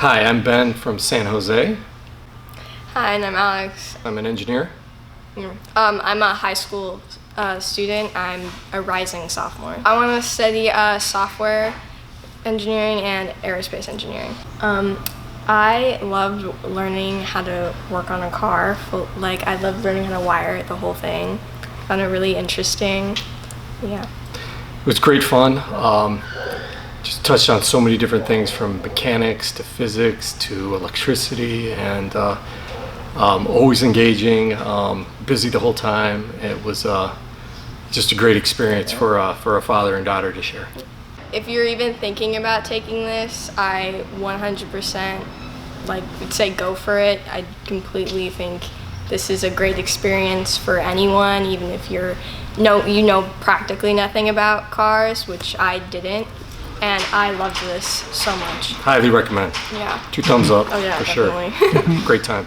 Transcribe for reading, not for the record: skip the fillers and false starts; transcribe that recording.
Hi, I'm Ben from San Jose. Hi, and I'm Alex. I'm an engineer. I'm a high school student. I'm a rising sophomore. I want to study software engineering and aerospace engineering. I loved learning how to work on a car. I loved learning how to wire it, the whole thing. Found it really interesting. Yeah. It was great fun. Just touched on so many different things from mechanics to physics to electricity, and always engaging, busy the whole time. It was just a great experience for a father and daughter to share. If you're even thinking about taking this, I 100% would say go for it. I completely think this is a great experience for anyone, even if you know practically nothing about cars, which I didn't. And I loved this so much. Highly recommend. Yeah. 2 thumbs up. Oh yeah, for definitely. sure. Great time.